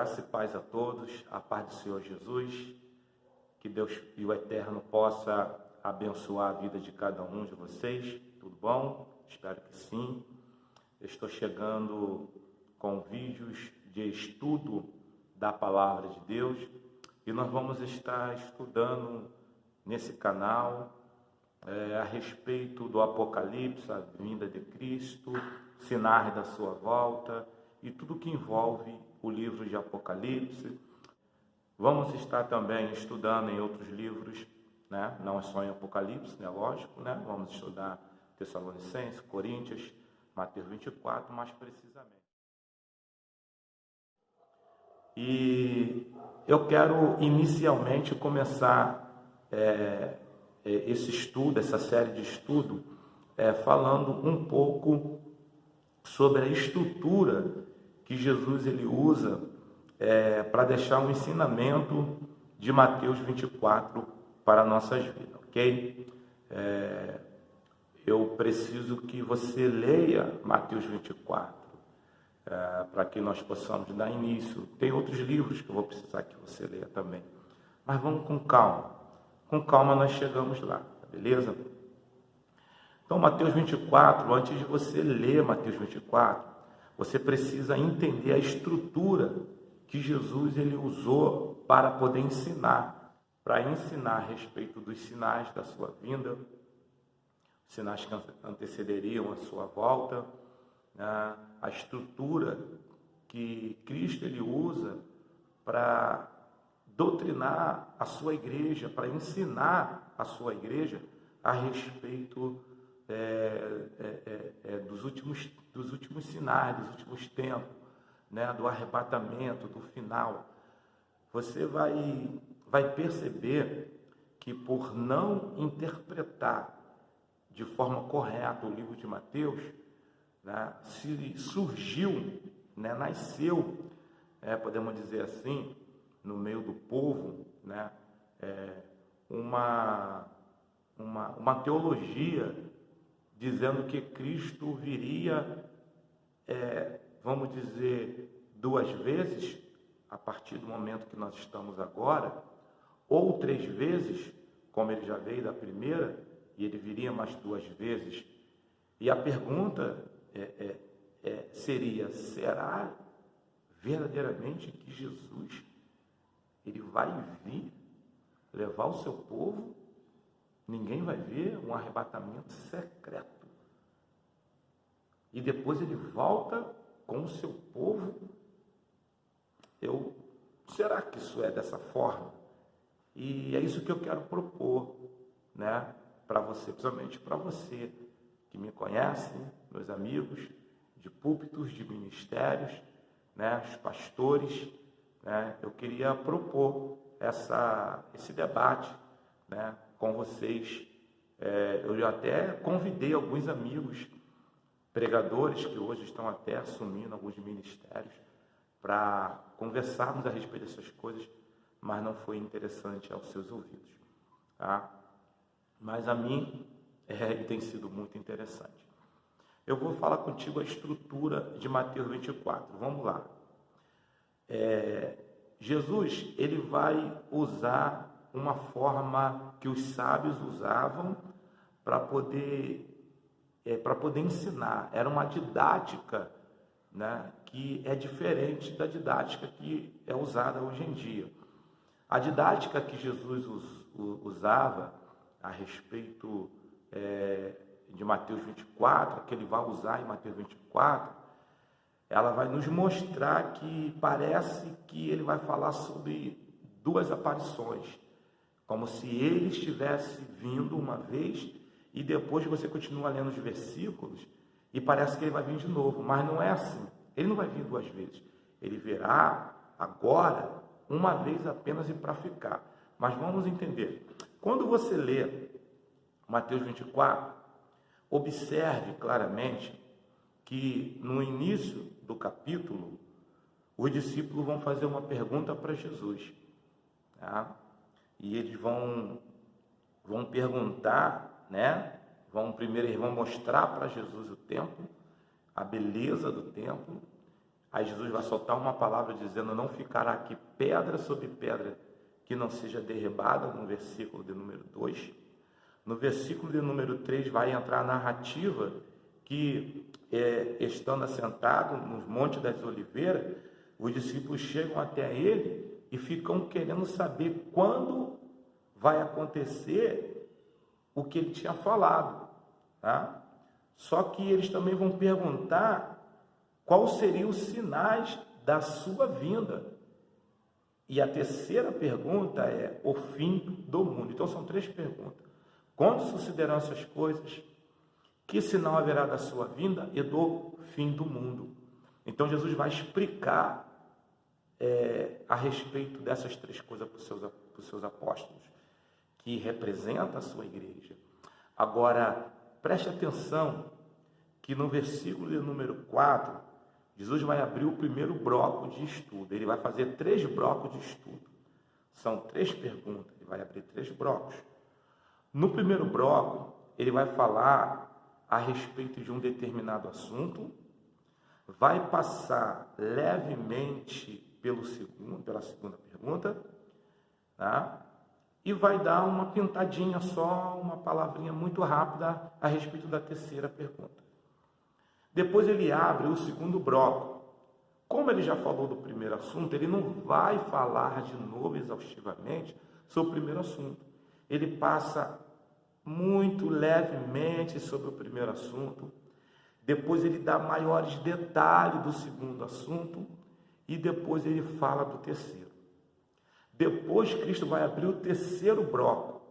Graça e paz a todos, a paz do Senhor Jesus, que Deus e o Eterno possa abençoar a vida de cada um de vocês, tudo bom? Espero que sim. Eu estou chegando com vídeos de estudo da Palavra de Deus e nós vamos estar estudando nesse canal a respeito do Apocalipse, a vinda de Cristo, sinais da sua volta e tudo que envolve o livro de Apocalipse. Vamos estar também estudando em outros livros, né? Não é só em Apocalipse, né? Lógico, né? Vamos estudar Tessalonicenses, Coríntios, Mateus 24, mais precisamente. E eu quero inicialmente começar esse estudo, essa série de estudo, falando um pouco sobre a estrutura que Jesus ele usa para deixar um ensinamento de Mateus 24 para nossas vidas, ok? Eu preciso que você leia Mateus 24 para que nós possamos dar início. Tem outros livros que eu vou precisar que você leia também, mas vamos com calma. Com calma nós chegamos lá, beleza? Então, Mateus 24, antes de você ler Mateus 24, você precisa entender a estrutura que Jesus ele usou para poder ensinar, a respeito dos sinais da sua vinda, sinais que antecederiam a sua volta, né? A estrutura que Cristo ele usa para doutrinar a sua igreja, para ensinar a sua igreja a respeito dos últimos sinais, dos últimos tempos, né, do arrebatamento, do final. Você vai perceber que por não interpretar de forma correta o livro de Mateus, né, surgiu, né, nasceu, podemos dizer assim, no meio do povo, né, uma teologia dizendo que Cristo viria, vamos dizer, 2 vezes, a partir do momento que nós estamos agora, ou 3 vezes, como ele já veio da primeira, e ele viria mais 2 vezes. E a pergunta seria, será verdadeiramente que Jesus ele vai vir levar o seu povo? Ninguém vai ver um arrebatamento secreto. E depois ele volta com o seu povo. Será que isso é dessa forma? E é isso que eu quero propor, né, para você, principalmente para você que me conhece, meus amigos de púlpitos, de ministérios, né, os pastores, né, eu queria propor esse debate, né, com vocês. Eu já até convidei alguns amigos pregadores que hoje estão até assumindo alguns ministérios para conversarmos a respeito dessas coisas, mas não foi interessante aos seus ouvidos, tá? Mas a mim tem sido muito interessante. Eu vou falar contigo a estrutura de Mateus 24. Vamos lá. Jesus ele vai usar uma forma que os sábios usavam para poder ensinar. Era uma didática, né, que é diferente da didática que é usada hoje em dia. A didática que Jesus usava a respeito de Mateus 24, que ele vai usar em Mateus 24, ela vai nos mostrar que parece que ele vai falar sobre 2 aparições, como se ele estivesse vindo uma vez e depois você continua lendo os versículos e parece que ele vai vir de novo, mas não é assim. Ele não vai vir 2 vezes. Ele virá agora uma vez apenas e para ficar. Mas vamos entender. Quando você lê Mateus 24, observe claramente que no início do capítulo, os discípulos vão fazer uma pergunta para Jesus, tá? E eles vão perguntar, né? Primeiro eles vão mostrar para Jesus o templo, a beleza do templo. Aí Jesus vai soltar uma palavra dizendo: não ficará aqui pedra sobre pedra que não seja derribada, no versículo de número 2. No versículo de número 3 vai entrar a narrativa que, estando assentado no Monte das Oliveiras, os discípulos chegam até ele e ficam querendo saber quando vai acontecer o que ele tinha falado, tá? Só que eles também vão perguntar quais seriam os sinais da sua vinda. E a terceira pergunta é o fim do mundo. Então são 3 perguntas. Quando sucederão essas coisas? Que sinal haverá da sua vinda e do fim do mundo? Então Jesus vai explicar a respeito dessas 3 coisas para os seus apóstolos, que representa a sua igreja. Agora, preste atenção que no versículo de número 4, Jesus vai abrir o primeiro bloco de estudo. Ele vai fazer 3 blocos de estudo. São 3 perguntas, ele vai abrir 3 blocos. No primeiro bloco, ele vai falar a respeito de um determinado assunto, vai passar levemente pela segunda pergunta, tá? E vai dar uma pintadinha só, uma palavrinha muito rápida a respeito da terceira pergunta. Depois ele abre o segundo bloco. Como ele já falou do primeiro assunto, ele não vai falar de novo exaustivamente sobre o primeiro assunto. Ele passa muito levemente sobre o primeiro assunto. Depois ele dá maiores detalhes do segundo assunto. E depois ele fala do terceiro. Depois Cristo vai abrir o terceiro bloco.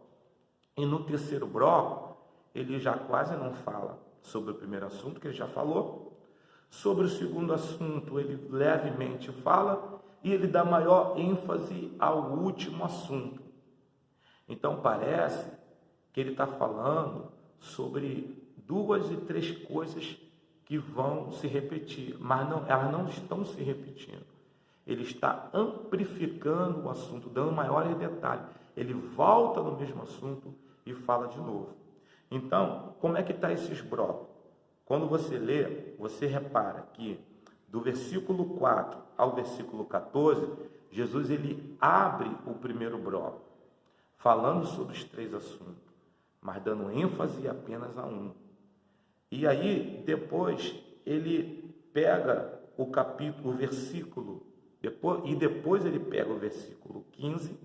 E no terceiro bloco, ele já quase não fala sobre o primeiro assunto, que ele já falou. Sobre o segundo assunto, ele levemente fala. E ele dá maior ênfase ao último assunto. Então parece que ele está falando sobre 2 e 3 coisas que vão se repetir, mas não, elas não estão se repetindo. Ele está amplificando o assunto, dando maiores detalhes. Ele volta no mesmo assunto e fala de novo. Então, como é que está esses blocos? Quando você lê, você repara que do versículo 4 ao versículo 14, Jesus ele abre o primeiro bloco, falando sobre os 3 assuntos, mas dando ênfase apenas a um. E aí, depois, ele pega o capítulo, o versículo, depois ele pega o versículo 15,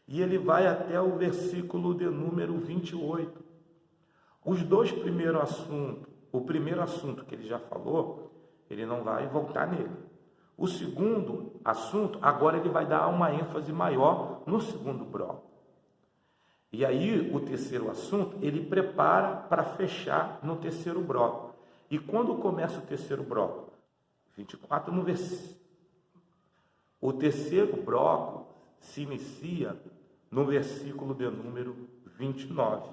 e ele vai até o versículo de número 28. Os 2 primeiros assuntos, o primeiro assunto que ele já falou, ele não vai voltar nele. O segundo assunto, agora ele vai dar uma ênfase maior no segundo bloco. E aí, o terceiro assunto, ele prepara para fechar no terceiro bloco. E quando começa o terceiro bloco? 24 no versículo. O terceiro bloco se inicia no versículo de número 29.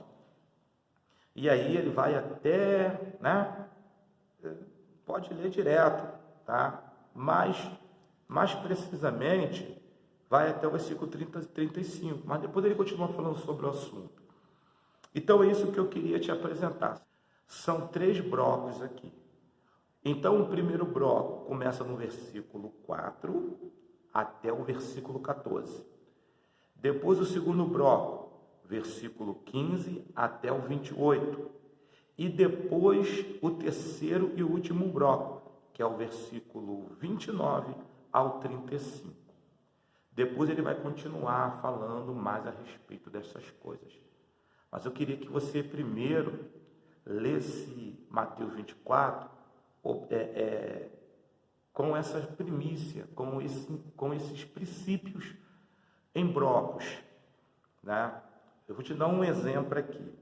E aí ele vai até, pode ler direto, tá? Mas, mais precisamente, vai até o versículo 30, 35, mas depois ele continua falando sobre o assunto. Então é isso que eu queria te apresentar. São 3 blocos aqui. Então o primeiro bloco começa no versículo 4 até o versículo 14. Depois o segundo bloco, versículo 15 até o 28. E depois o terceiro e último bloco, que é o versículo 29 ao 35. Depois ele vai continuar falando mais a respeito dessas coisas. Mas eu queria que você primeiro lesse Mateus 24 com essa primícia, com esses princípios em blocos, né? Eu vou te dar um exemplo aqui.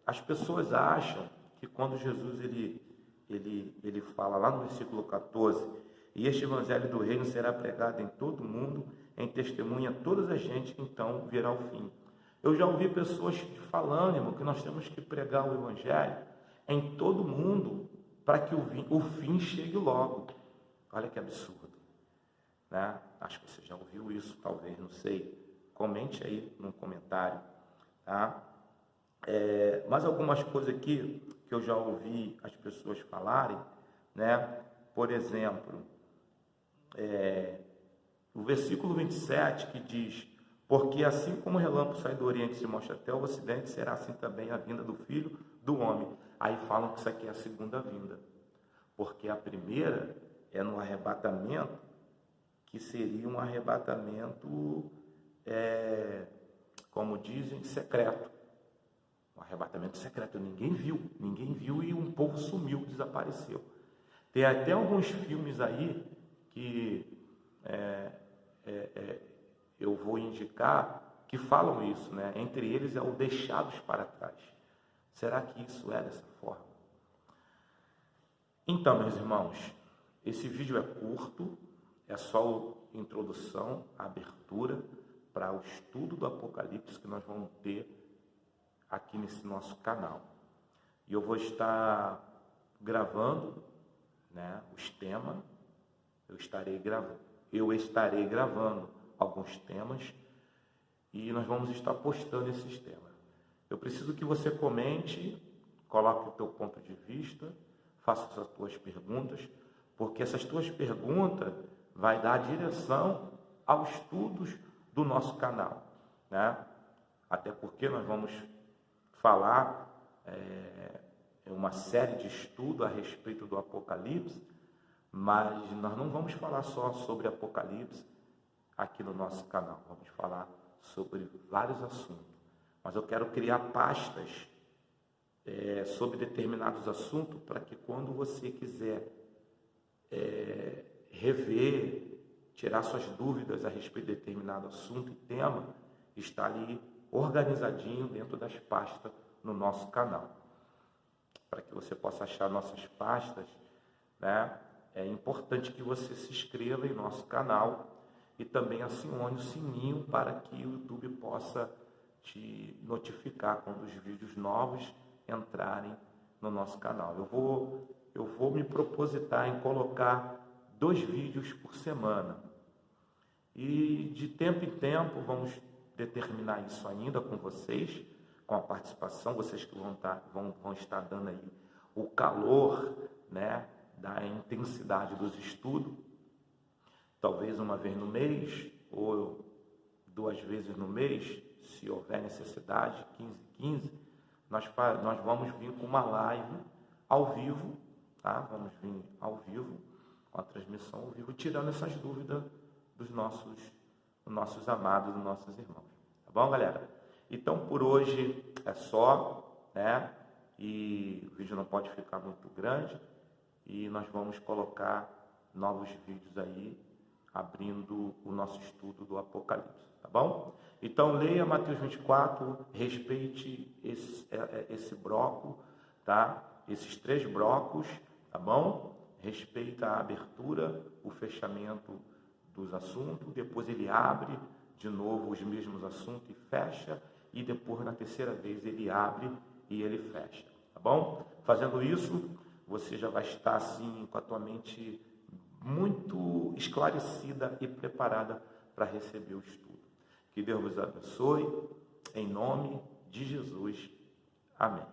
As pessoas acham que quando Jesus ele fala lá no versículo 14, e este evangelho do reino será pregado em todo o mundo, em testemunha a todas as gente, então virá o fim. Eu já ouvi pessoas falando, irmão, que nós temos que pregar o evangelho em todo mundo para que o fim chegue logo. Olha que absurdo, né? Acho que você já ouviu isso, talvez, não sei. Comente aí no comentário, tá? Mas algumas coisas aqui que que eu já ouvi as pessoas falarem, né? Por exemplo, o versículo 27 que diz: porque assim como o relâmpago sai do Oriente e se mostra até o Ocidente, será assim também a vinda do Filho do Homem. Aí falam que isso aqui é a segunda vinda, porque a primeira é no arrebatamento, que seria um arrebatamento, como dizem, secreto. Um arrebatamento secreto, ninguém viu e um povo sumiu, desapareceu. Tem até alguns filmes aí que eu vou indicar que falam isso, né? Entre eles é o Deixados para Trás. Será que isso é dessa forma? Então, meus irmãos, esse vídeo é curto, é só a introdução, a abertura para o estudo do Apocalipse que nós vamos ter aqui nesse nosso canal. E eu vou estar gravando, né, os temas, eu estarei gravando alguns temas e nós vamos estar postando esses temas. Eu preciso que você comente, coloque o teu ponto de vista, faça as tuas perguntas, porque essas tuas perguntas vai dar direção aos estudos do nosso canal, né? Até porque nós vamos falar uma série de estudos a respeito do Apocalipse, mas nós não vamos falar só sobre Apocalipse aqui no nosso canal, vamos falar sobre vários assuntos. Mas eu quero criar pastas sobre determinados assuntos para que quando você quiser rever, tirar suas dúvidas a respeito de determinado assunto e tema, está ali organizadinho dentro das pastas no nosso canal. Para que você possa achar nossas pastas, né? É importante que você se inscreva em nosso canal e também acione o sininho para que o YouTube possa te notificar quando os vídeos novos entrarem no nosso canal. Eu vou me propositar em colocar 2 vídeos por semana. E de tempo em tempo vamos determinar isso ainda com vocês, com a participação, vocês que vão estar dando aí o calor, né, da intensidade dos estudos. Talvez uma vez no mês ou 2 vezes no mês, se houver necessidade, 15, nós vamos vir com uma live ao vivo, tá? Vamos vir ao vivo, com a transmissão ao vivo, tirando essas dúvidas dos nossos amados, dos nossos irmãos. Tá bom, galera? Então, por hoje é só, né? E o vídeo não pode ficar muito grande e nós vamos colocar novos vídeos aí, abrindo o nosso estudo do Apocalipse, tá bom? Então, leia Mateus 24, respeite esse bloco, tá? Esses 3 blocos, tá bom? Respeita a abertura, o fechamento dos assuntos, depois ele abre de novo os mesmos assuntos e fecha, e depois na terceira vez ele abre e ele fecha, tá bom? Fazendo isso, você já vai estar assim com a tua mente muito esclarecida e preparada para receber o estudo. Que Deus vos abençoe, em nome de Jesus. Amém.